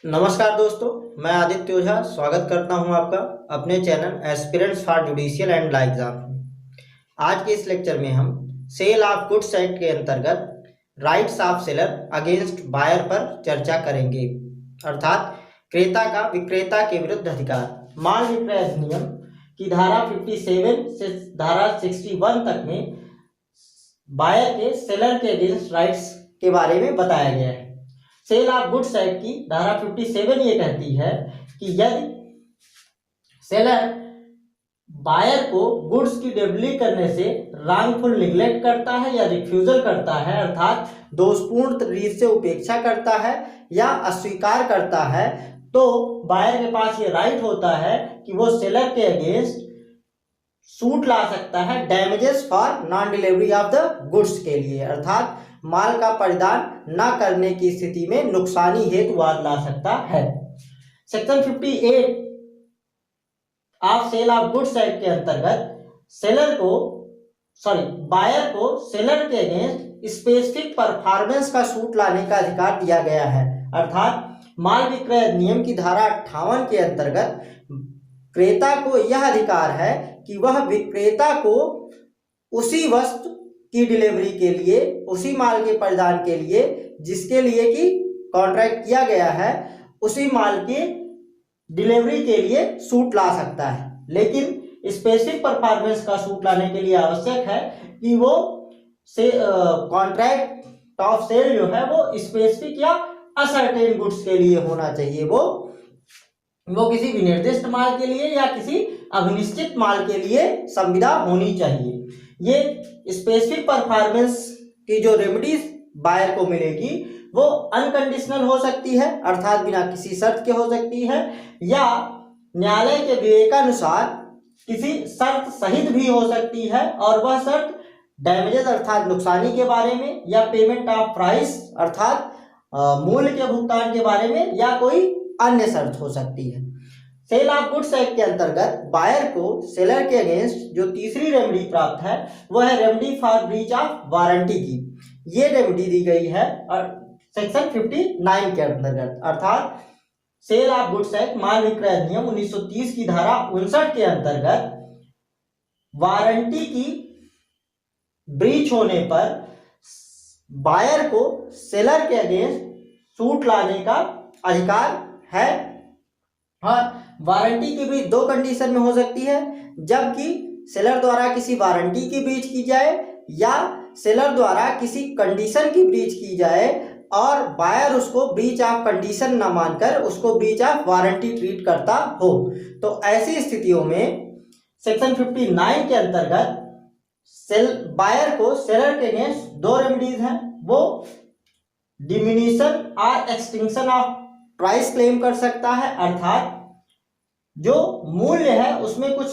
नमस्कार दोस्तों, मैं आदित्य ओझा स्वागत करता हूं आपका अपने channel aspirants for judicial and law exam में। आज के इस लेक्चर में हम सेल ऑफ गुड्स एक्ट के अंतर्गत rights of seller against buyer पर चर्चा करेंगे, अर्थात क्रेता का विक्रेता के विरुद्ध अधिकार। माल विक्रय अधिनियम की धारा 57 से धारा 61 तक में बायर के सेलर के अगेंस्ट राइट्स के बारे में बताया गया है। सेल ऑफ गुड्स एक्ट की धारा 57 ये कहती है कि यदि सेलर बायर को गुड्स की डिलीवरी करने से रॉन्गफुल निग्लेक्ट करता है या रिफ्यूजल करता है, अर्थात दोषपूर्ण रीत से उपेक्षा करता है या अस्वीकार करता है, तो बायर के पास ये राइट होता है कि वो सेलर के अगेंस्ट सूट ला सकता है damages for non delivery of the goods के लिए, अर्थात माल का परिधान न करने की स्थिति में नुकसानी हेतु वाद ला सकता है। Section 58 of sale of goods act के अंतर्गत बायर को सेलर के अगेंस्ट स्पेसिफिक परफॉर्मेंस का सूट लाने का अधिकार दिया गया है, अर्थात माल विक्रय अधिनियम की धारा 58 के अंतर्गत क्रेता को यह अधिकार है कि वह विक्रेता को उसी वस्तु की डिलीवरी के लिए, उसी माल के परिधान के लिए जिसके लिए कि कॉन्ट्रैक्ट किया गया है, उसी माल की डिलीवरी के लिए सूट ला सकता है। लेकिन स्पेसिफिक परफॉर्मेंस का सूट लाने के लिए आवश्यक है कि वो कॉन्ट्रैक्ट ऑफ सेल जो है वो स्पेसिफिक या असर्टेन गुड्स के लिए होना चाहिए। वो किसी विनिर्दिष्ट माल के लिए या किसी अनिश्चित माल के लिए संविदा होनी चाहिए। ये स्पेसिफिक परफॉर्मेंस की जो रेमेडीज बायर को मिलेगी वो अनकंडीशनल हो सकती है, अर्थात बिना किसी शर्त के हो सकती है, या न्यायालय के विवेकानुसार किसी शर्त सहित भी हो सकती है, और वह शर्त डैमेजेस अर्थात नुकसानी के बारे में, या पेमेंट ऑफ प्राइस अर्थात मूल्य के भुगतान के बारे में, या कोई अन्य शर्त हो सकती है। सेल ऑफ गुड्स एक्ट के अंतर्गत बायर को सेलर के अगेंस्ट जो तीसरी रेमेडी प्राप्त है वह है remedy for breach of warranty की। ये रेमेडी दी गई है और सेक्शन 59 के अंतर्गत, अर्थात सेल ऑफ गुड्स एक्ट माल विक्रय अधिनियम 1930 की धारा 59 के अंतर्गत वारंटी की ब्रीच होने पर बायर को सेलर के अगेंस्ट सूट लाने का अधिकार है। और वारंटी की ब्रीच दो कंडीशन में हो सकती है, जबकि सेलर द्वारा किसी वारंटी की ब्रीच की जाए या सेलर द्वारा किसी कंडीशन की ब्रीच की जाए और बायर उसको ब्रीच ऑफ कंडीशन न मानकर उसको ब्रीच ऑफ वारंटी ट्रीट करता हो। तो ऐसी स्थितियों में सेक्शन 59 के अंतर्गत बायर को सेलर के अगेंस्ट दो रेमेडीज हैं, वो डिमिनिशन और एक्सटिंक्शन ऑफ प्राइस क्लेम कर सकता है, अर्थात जो मूल्य है उसमें कुछ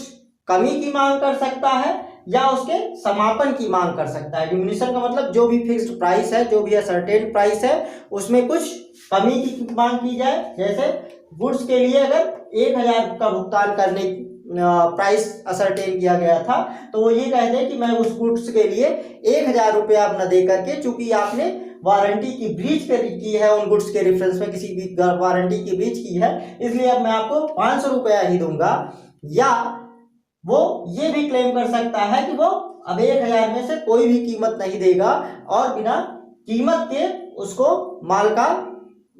कमी की मांग कर सकता है या उसके समापन की मांग कर सकता है। डिमिनिशन का मतलब जो भी फिक्स्ड प्राइस है, जो भी सर्टेन प्राइस है, उसमें कुछ कमी की मांग की जाए। जैसे गुड्स के लिए अगर 1000 का भुगतान करने प्राइस असर्टेन किया गया था, तो वो ये कहते हैं कि मैं उस गुड्स के लिए 1000 रुपये आप न दे करके, चूंकि आपने वारंटी की ब्रीच की है, उन गुड्स के रेफरेंस में किसी भी वारंटी की ब्रीच की है, इसलिए अब मैं आपको 500 रुपया ही दूंगा। या वो ये भी क्लेम कर सकता है कि वो अब 1000 में से कोई भी कीमत नहीं देगा और बिना कीमत के उसको माल का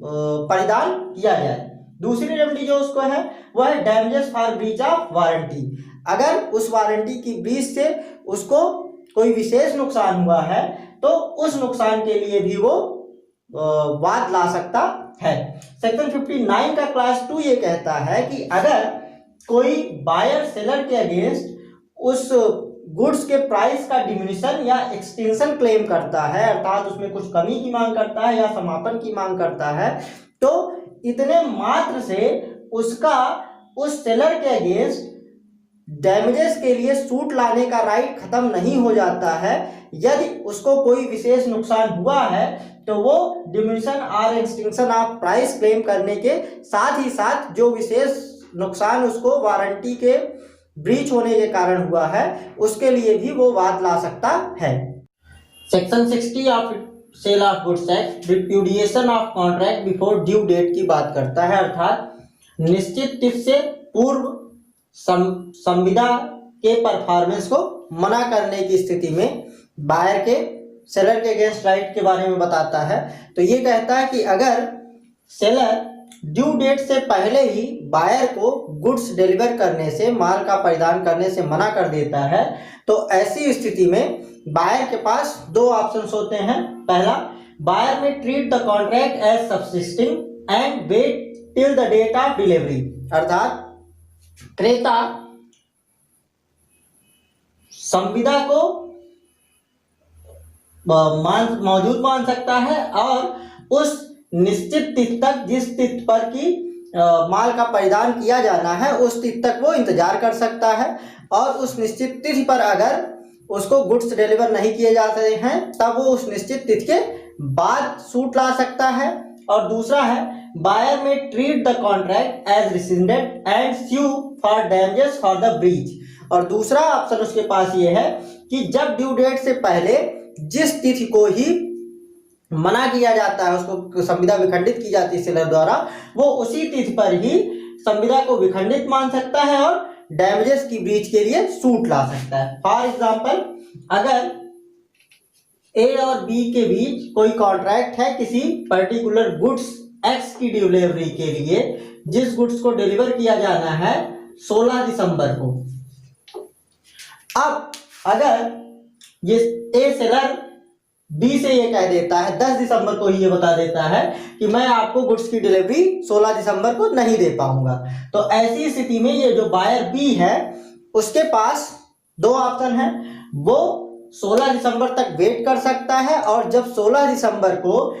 परिधान किया जाए। दूसरी रेमेडी जो उसको है वह है damages for breach of warranty. अगर उस वारंटी की ब्रीच से उसको कोई विशेष नुकसान हुआ है तो उस नुकसान के लिए भी वो वाद ला सकता है। सेक्शन 59 का क्लास 2 ये कहता है कि अगर कोई बायर सेलर के अगेंस्ट उस गुड्स के प्राइस का डिमिनिशन या एक्सटेंशन क्लेम करता है, अर्थात उसमें कुछ कमी की मांग करता है या समापन की मांग करता है, तो इतने मात्र से उसका उस सेलर के अगेंस्ट डैमेजेस के लिए सूट लाने का राइट खत्म नहीं हो जाता है। यदि उसको कोई विशेष नुकसान हुआ है तो वो डिमिनिशन और एक्सटिंक्शन ऑफ प्राइस क्लेम करने के साथ ही साथ जो विशेष नुकसान उसको वारंटी के ब्रीच होने के कारण हुआ है उसके लिए भी वो वाद ला सकता है। Section 60 of sale of goods act repudiation of contract before due date की बात करता है, अर्थात निश्चित तिथि से पूर्व संविदा के परफॉर्मेंस को मना करने की स्थिति में बायर के सेलर के अगेंस्ट राइट के बारे में बताता है। तो ये कहता है कि अगर सेलर ड्यू डेट से पहले ही बायर को गुड्स डिलीवर करने से, माल का परिधान करने से मना कर देता है, तो ऐसी स्थिति में बायर के पास दो ऑप्शंस होते हैं। पहला, buyer may treat the contract as subsisting and wait till the date of delivery, अर्थात क्रेता संविदा को मौजूद मान सकता है और उस निश्चित तिथि तक, जिस तिथि पर की माल का परिधान किया जाना है, उस तिथि तक वो इंतजार कर सकता है, और उस निश्चित तिथि पर अगर उसको गुड्स डिलीवर नहीं किए जाते हैं तब वो उस निश्चित तिथि के बाद सूट ला सकता है। और दूसरा है, buyer may treat the contract as rescinded and sue for damages for the breach, और दूसरा ऑप्शन उसके पास ये है कि जब ड्यू डेट से पहले जिस तिथि को ही मना किया जाता है, उसको संविदा विखंडित की जाती है सेलर द्वारा, वो उसी तिथि पर ही संविदा को विखंडित मान सकता है और डैमेजेस की ब्रीच के लिए सूट ला सकता है। फॉर एग्जांपल, अगर ए और बी के बीच कोई कॉन्ट्रैक्ट है किसी पर्टिकुलर गुड्स एक्स की डिलीवरी के लिए, जिस गुड्स को डिलीवर किया जाना है 16 दिसंबर को। अब अगर ये ए सेलर बी से ये कह देता है, 10 दिसंबर को ही ये बता देता है कि मैं आपको गुड्स की डिलीवरी 16 दिसंबर को नहीं दे पाऊंगा, तो ऐसी स्थिति में ये जो बायर बी है उसके पास दो ऑप्शन है। वो 16 दिसंबर तक वेट कर सकता है, और जब 16 दिसंबर को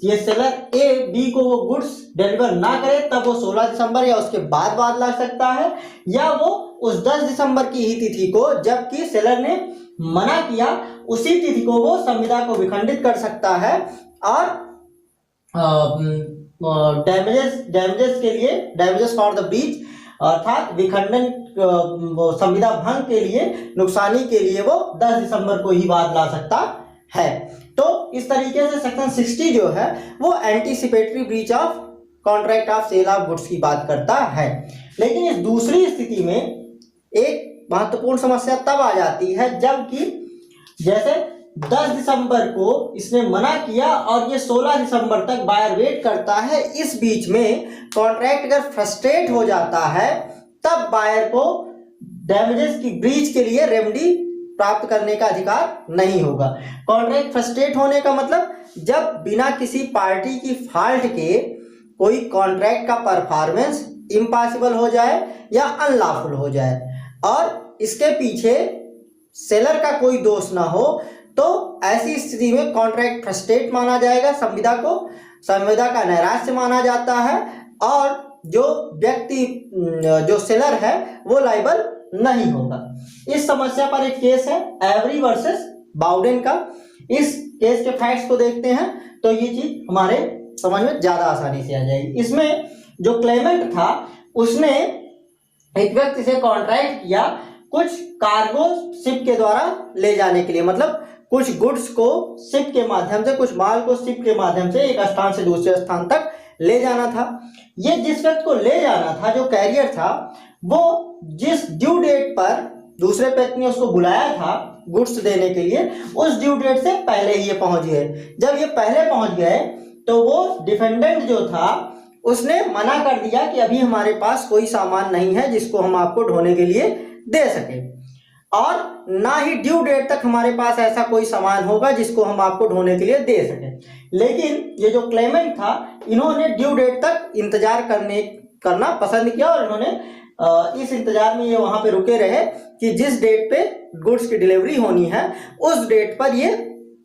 ये सेलर ए बी को वो गुड्स डिलीवर ना करे तब वो 16 दिसंबर या उसके बाद ला सकता है, या वो उस 10 दिसंबर की ही तिथि को, जबकि सेलर ने मना किया, उसी तिथि को वो संविदा को विखंडित कर सकता है और डैमेजेस के लिए, डैमेजेस फॉर द ब्रीच, अर्थात विखंडन संविदा भंग के लिए, नुकसानी के लिए वो 10 दिसंबर को ही बाद ला सकता है। तो इस तरीके से सेक्शन 60 जो है वो anticipatory breach of contract of sale of goods की बात करता है। लेकिन इस दूसरी स्थिति में एक महत्वपूर्ण समस्या तब आ जाती है जबकि जैसे 10 दिसंबर को इसने मना किया और ये 16 दिसंबर तक बायर वेट करता है, इस बीच में कॉन्ट्रैक्ट अगर फ्रस्ट्रेट हो जाता है तब बायर को डैमेजेस की ब्रीच के लिए रेमेडी प्राप्त करने का अधिकार नहीं होगा। कॉन्ट्रैक्ट फ्रस्ट्रेट होने का मतलब जब बिना किसी पार्टी की फॉल्ट के कोई कॉन्ट्रैक्ट का परफॉर्मेंस इम्पॉसिबल हो जाए या अनलॉफुल हो जाए और इसके पीछे सेलर का कोई दोष ना हो, तो ऐसी स्थिति में कॉन्ट्रैक्ट फ्रस्ट्रेट माना जाएगा, संविदा को संविदा का नैराश्य माना जाता है और जो व्यक्ति जो सेलर है वो लायबल नहीं होगा। इस समस्या पर एक केस है एवरी वर्सेस बाउडेन का। इस केस के फैक्ट्स को देखते हैं तो ये चीज हमारे समझ में ज्यादा आसानी से आ जाएगी। इसमें जो क्लेमेंट था उसने एक व्यक्ति से कॉन्ट्रैक्ट किया कुछ कार्गो शिप के द्वारा ले जाने के लिए, मतलब कुछ गुड्स को शिप के माध्यम से, कुछ माल को शिप के माध्यम से एक स्थान से दूसरे स्थान तक ले जाना था। ये जिस व्यक्ति को ले जाना था, जो कैरियर था, वो जिस ड्यू डेट पर दूसरे व्यक्ति ने उसको बुलाया था गुड्स देने के लिए, उस ड्यू डेट से पहले ही ये पहुंच गए। जब ये पहले पहुंच गए तो वो डिफेंडेंट जो था उसने मना कर दिया कि अभी हमारे पास कोई सामान नहीं है जिसको हम आपको ढोने के लिए दे सके, और ना ही ड्यू डेट तक हमारे पास ऐसा कोई सामान होगा जिसको हम आपको ढोने के लिए दे सके। लेकिन ये जो क्लेमेंट था, इन्होंने ड्यू डेट तक इंतजार करना पसंद किया और इन्होंने इस इंतजार में ये वहां पे रुके रहे कि जिस डेट पे गुड्स की डिलीवरी होनी है उस डेट पर ये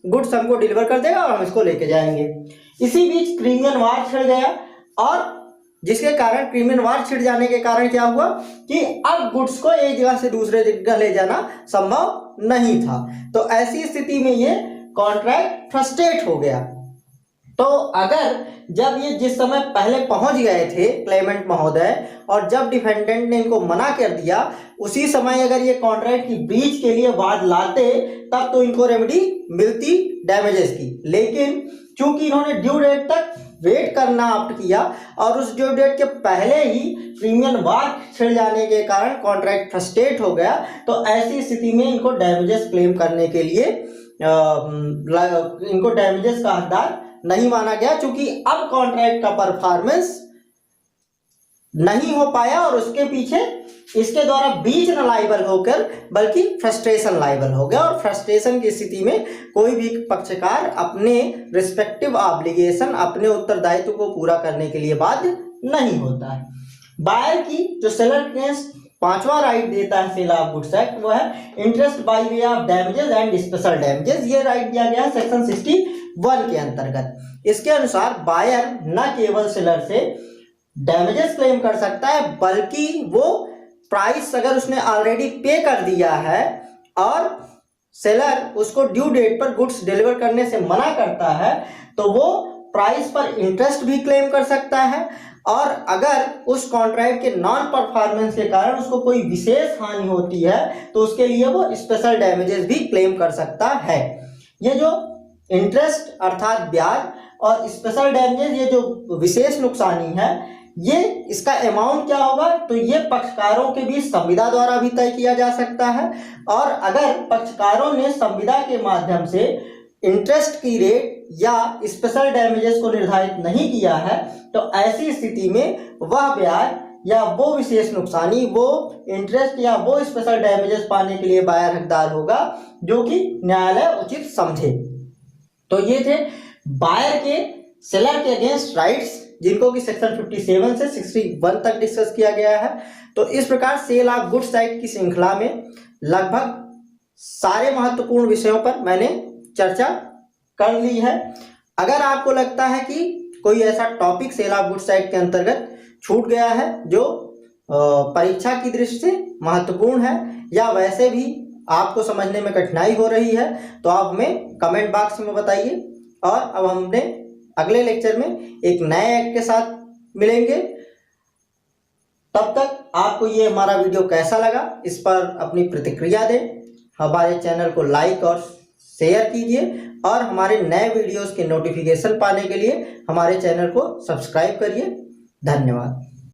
गुड्स हमको डिलीवर कर देगा और हम इसको लेके जाएंगे। इसी बीच क्रिमियन वार छिड़ गया और जिसके कारण क्रिमियन वार छिड़ जाने के कारण क्या हुआ कि अब गुड्स को एक जगह से दूसरे जगह ले जाना संभव नहीं था। तो ऐसी स्थिति में ये कॉन्ट्रैक्ट फ्रस्ट्रेट हो गया। तो अगर जब ये जिस समय पहले पहुंच गए थे क्लेमेंट महोदय और जब डिफेंडेंट ने इनको मना कर दिया, उसी समय अगर ये कॉन्ट्रैक्ट की ब्रीच के लिए वाद लाते तब तो इनको रेमेडी मिलती डैमेजेस की। लेकिन चूंकि इन्होंने ड्यू डेट तक वेट करना ऑप्ट किया और उस ड्यू डेट के पहले ही प्रीमियम वार छिड़ जाने के कारण कॉन्ट्रैक्ट फ्रस्ट्रेट हो गया, तो ऐसी स्थिति में इनको डैमेजेस क्लेम करने के लिए इनको डैमेजेस का हकदार नहीं माना गया, क्योंकि अब कॉन्ट्रैक्ट का परफॉर्मेंस नहीं हो पाया और उसके पीछे इसके द्वारा बीच न लायबल होकर बल्कि फ्रस्ट्रेशन लायबल हो गया। और फ्रस्ट्रेशन की स्थिति में कोई भी पक्षकार अपने रिस्पेक्टिव ऑब्लिगेशन, अपने उत्तरदायित्व को पूरा करने के लिए बाध्य नहीं होता है। बायर की जो सेलर अगेंस्ट पांचवा राइट देता है सेल ऑफ गुड्स एक्ट, वो है interest by way of damages and special damages. ये राइट दिया गया है सेक्शन 61 के अंतर्गत। इसके अनुसार बायर न केवल सेलर से डैमेजेस क्लेम कर सकता है, बल्कि वो प्राइस अगर उसने ऑलरेडी पे कर दिया है और सेलर उसको ड्यू डेट पर गुड्स डिलीवर करने से मना करता है, तो वो प्राइस पर इंटरेस्ट भी क्लेम कर सकता है। और अगर उस कॉन्ट्रैक्ट के नॉन परफॉर्मेंस के कारण उसको कोई विशेष हानि होती है तो उसके लिए वो स्पेशल डैमेजेस भी क्लेम कर सकता है। ये जो इंटरेस्ट अर्थात ब्याज और स्पेशल डैमेजेस, ये जो विशेष नुकसानी है, ये इसका अमाउंट क्या होगा, तो ये पक्षकारों के बीच संविदा द्वारा भी तय किया जा सकता है। और अगर पक्षकारों ने संविदा के माध्यम से इंटरेस्ट की रेट या स्पेशल डैमेजेस को निर्धारित नहीं किया है, तो ऐसी स्थिति में वह ब्याज या वो विशेष नुकसानी, वो इंटरेस्ट या वो स्पेशल डैमेजेस पाने के लिए बायर हकदार होगा, जो कि न्यायालय उचित समझे। तो ये थे बायर के सेलर के अगेंस्ट राइट्स, जिनको कि सेक्शन 57 से 61 तक डिस्कस किया गया है। तो इस प्रकार सेल ऑफ गुड्स एक्ट की श्रृंखला में लगभग सारे महत्वपूर्ण विषयों पर मैंने चर्चा कर ली है। अगर आपको लगता है कि कोई ऐसा topic sale of goods act के अंतर्गत छूट गया है जो परीक्षा की दृष्टि से महत्वपूर्ण है, या वैसे भी आपको समझने में कठिनाई हो रही है, तो आप हमें कमेंट बॉक्स में बताइए। और अब हमने अगले लेक्चर में एक नए एक्ट के साथ मिलेंगे। तब तक आपको ये हमारा वीडियो कैसा लगा, इस पर अपनी प्रतिक्रिया दें। हमारे चैनल को लाइक और शेयर कीजिए और हमारे नए वीडियोस के नोटिफिकेशन पाने के लिए हमारे चैनल को सब्सक्राइब करिए। धन्यवाद।